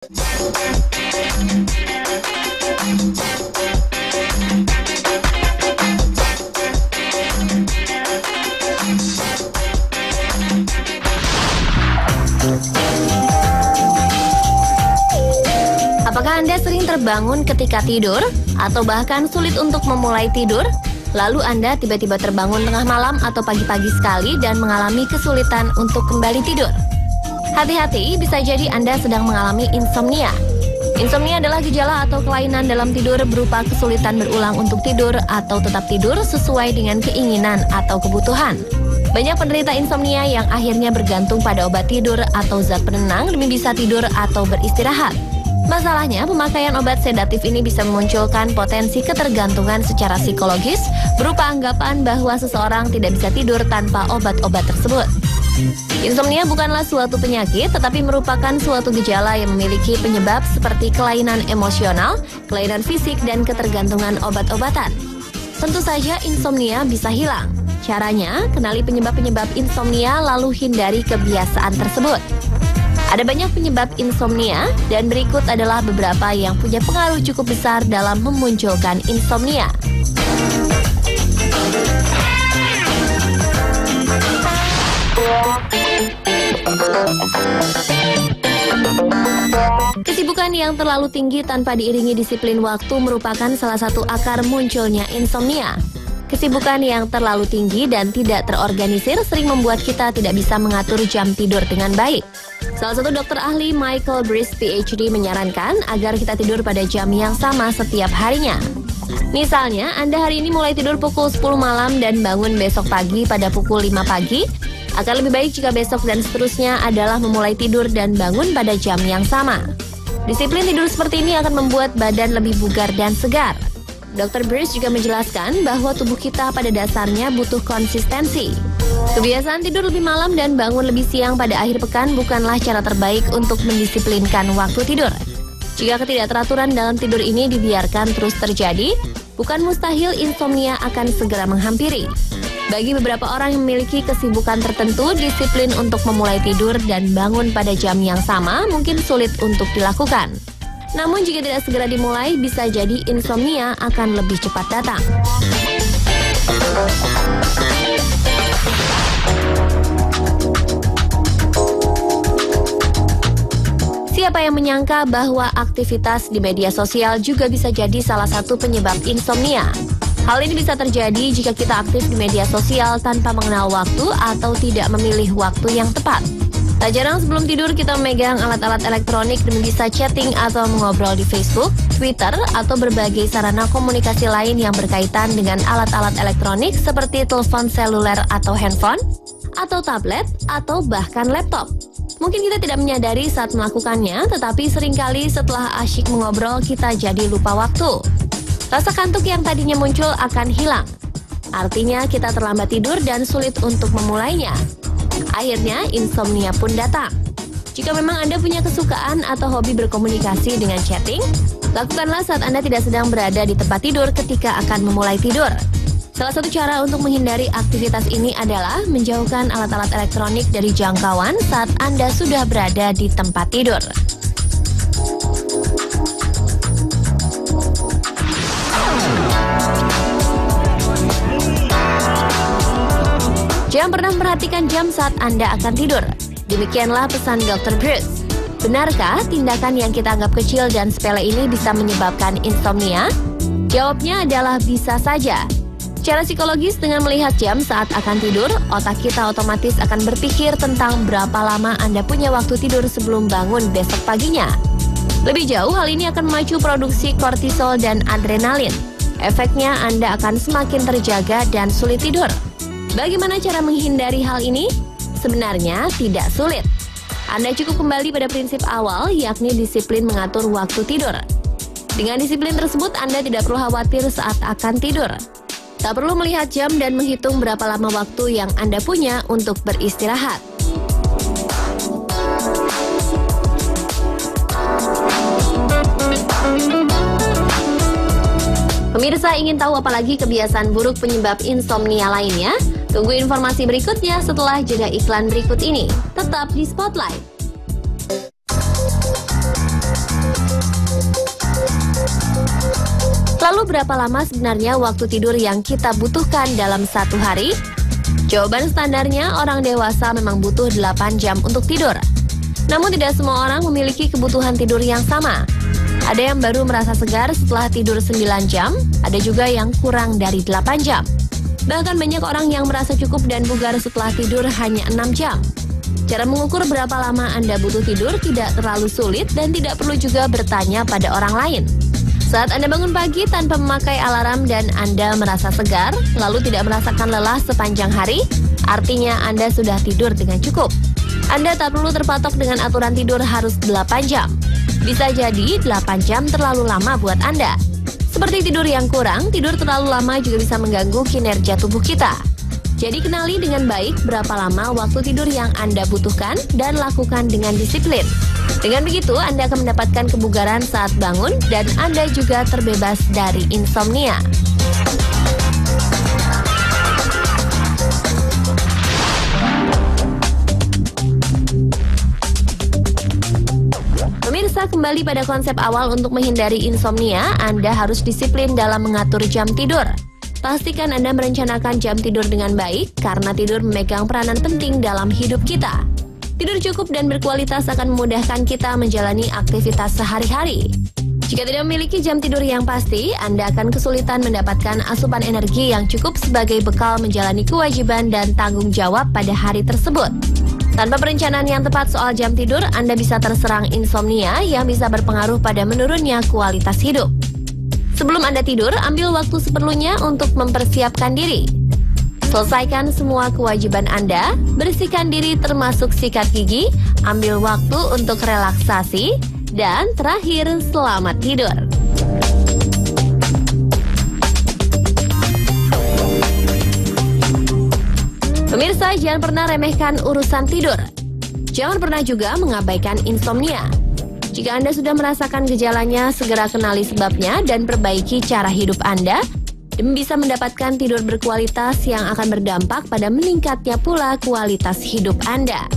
Apakah Anda sering terbangun ketika tidur atau bahkan sulit untuk memulai tidur? Lalu Anda tiba-tiba terbangun tengah malam atau pagi-pagi sekali dan mengalami kesulitan untuk kembali tidur? Hati-hati, bisa jadi Anda sedang mengalami insomnia. Insomnia adalah gejala atau kelainan dalam tidur berupa kesulitan berulang untuk tidur atau tetap tidur sesuai dengan keinginan atau kebutuhan. Banyak penderita insomnia yang akhirnya bergantung pada obat tidur atau zat penenang demi bisa tidur atau beristirahat. Masalahnya, pemakaian obat sedatif ini bisa memunculkan potensi ketergantungan secara psikologis berupa anggapan bahwa seseorang tidak bisa tidur tanpa obat-obat tersebut. Insomnia bukanlah suatu penyakit, tetapi merupakan suatu gejala yang memiliki penyebab seperti kelainan emosional, kelainan fisik, dan ketergantungan obat-obatan. Tentu saja insomnia bisa hilang. Caranya, kenali penyebab-penyebab insomnia lalu hindari kebiasaan tersebut. Ada banyak penyebab insomnia, dan berikut adalah beberapa yang punya pengaruh cukup besar dalam memunculkan insomnia. Kesibukan yang terlalu tinggi tanpa diiringi disiplin waktu merupakan salah satu akar munculnya insomnia. Kesibukan yang terlalu tinggi dan tidak terorganisir sering membuat kita tidak bisa mengatur jam tidur dengan baik. Salah satu dokter ahli, Michael Breus, PhD, menyarankan agar kita tidur pada jam yang sama setiap harinya. Misalnya, Anda hari ini mulai tidur pukul 10 malam dan bangun besok pagi pada pukul 5 pagi. Akan lebih baik jika besok dan seterusnya adalah memulai tidur dan bangun pada jam yang sama. Disiplin tidur seperti ini akan membuat badan lebih bugar dan segar. Dr. Breus juga menjelaskan bahwa tubuh kita pada dasarnya butuh konsistensi. Kebiasaan tidur lebih malam dan bangun lebih siang pada akhir pekan bukanlah cara terbaik untuk mendisiplinkan waktu tidur. Jika ketidakteraturan dalam tidur ini dibiarkan terus terjadi, bukan mustahil insomnia akan segera menghampiri. Bagi beberapa orang yang memiliki kesibukan tertentu, disiplin untuk memulai tidur dan bangun pada jam yang sama mungkin sulit untuk dilakukan. Namun jika tidak segera dimulai, bisa jadi insomnia akan lebih cepat datang. Siapa yang menyangka bahwa aktivitas di media sosial juga bisa jadi salah satu penyebab insomnia? Hal ini bisa terjadi jika kita aktif di media sosial tanpa mengenal waktu atau tidak memilih waktu yang tepat. Tak jarang sebelum tidur kita memegang alat-alat elektronik demi bisa chatting atau mengobrol di Facebook, Twitter, atau berbagai sarana komunikasi lain yang berkaitan dengan alat-alat elektronik seperti telepon seluler atau handphone, atau tablet, atau bahkan laptop. Mungkin kita tidak menyadari saat melakukannya, tetapi seringkali setelah asyik mengobrol kita jadi lupa waktu. Rasa kantuk yang tadinya muncul akan hilang. Artinya kita terlambat tidur dan sulit untuk memulainya. Akhirnya insomnia pun datang. Jika memang Anda punya kesukaan atau hobi berkomunikasi dengan chatting, lakukanlah saat Anda tidak sedang berada di tempat tidur ketika akan memulai tidur. Salah satu cara untuk menghindari aktivitas ini adalah menjauhkan alat-alat elektronik dari jangkauan saat Anda sudah berada di tempat tidur. Jangan pernah memperhatikan jam saat Anda akan tidur. Demikianlah pesan Dr. Breus. Benarkah tindakan yang kita anggap kecil dan sepele ini bisa menyebabkan insomnia? Jawabnya adalah bisa saja. Secara psikologis, dengan melihat jam saat akan tidur, otak kita otomatis akan berpikir tentang berapa lama Anda punya waktu tidur sebelum bangun besok paginya. Lebih jauh, hal ini akan memacu produksi kortisol dan adrenalin. Efeknya Anda akan semakin terjaga dan sulit tidur. Bagaimana cara menghindari hal ini? Sebenarnya tidak sulit. Anda cukup kembali pada prinsip awal, yakni disiplin mengatur waktu tidur. Dengan disiplin tersebut, Anda tidak perlu khawatir saat akan tidur. Tak perlu melihat jam dan menghitung berapa lama waktu yang Anda punya untuk beristirahat. Pemirsa ingin tahu apalagi kebiasaan buruk penyebab insomnia lainnya? Tunggu informasi berikutnya setelah jeda iklan berikut ini. Tetap di Spotlight. Lalu berapa lama sebenarnya waktu tidur yang kita butuhkan dalam satu hari? Jawaban standarnya orang dewasa memang butuh 8 jam untuk tidur. Namun tidak semua orang memiliki kebutuhan tidur yang sama. Ada yang baru merasa segar setelah tidur 9 jam, ada juga yang kurang dari 8 jam. Bahkan banyak orang yang merasa cukup dan bugar setelah tidur hanya 6 jam. Cara mengukur berapa lama Anda butuh tidur tidak terlalu sulit dan tidak perlu juga bertanya pada orang lain. Saat Anda bangun pagi tanpa memakai alarm dan Anda merasa segar, lalu tidak merasakan lelah sepanjang hari, artinya Anda sudah tidur dengan cukup. Anda tak perlu terpatok dengan aturan tidur harus 8 jam. Bisa jadi 8 jam terlalu lama buat Anda. Seperti tidur yang kurang, tidur terlalu lama juga bisa mengganggu kinerja tubuh kita. Jadi kenali dengan baik berapa lama waktu tidur yang Anda butuhkan dan lakukan dengan disiplin. Dengan begitu, Anda akan mendapatkan kebugaran saat bangun dan Anda juga terbebas dari insomnia. Pemirsa, kembali pada konsep awal untuk menghindari insomnia, Anda harus disiplin dalam mengatur jam tidur. Pastikan Anda merencanakan jam tidur dengan baik, karena tidur memegang peranan penting dalam hidup kita. Tidur cukup dan berkualitas akan memudahkan kita menjalani aktivitas sehari-hari. Jika tidak memiliki jam tidur yang pasti, Anda akan kesulitan mendapatkan asupan energi yang cukup sebagai bekal menjalani kewajiban dan tanggung jawab pada hari tersebut. Tanpa perencanaan yang tepat soal jam tidur, Anda bisa terserang insomnia yang bisa berpengaruh pada menurunnya kualitas hidup. Sebelum Anda tidur, ambil waktu seperlunya untuk mempersiapkan diri. Selesaikan semua kewajiban Anda, bersihkan diri termasuk sikat gigi, ambil waktu untuk relaksasi, dan terakhir, selamat tidur. Pemirsa, jangan pernah remehkan urusan tidur. Jangan pernah juga mengabaikan insomnia. Jika Anda sudah merasakan gejalanya, segera kenali sebabnya dan perbaiki cara hidup Anda demi bisa mendapatkan tidur berkualitas yang akan berdampak pada meningkatnya pula kualitas hidup Anda.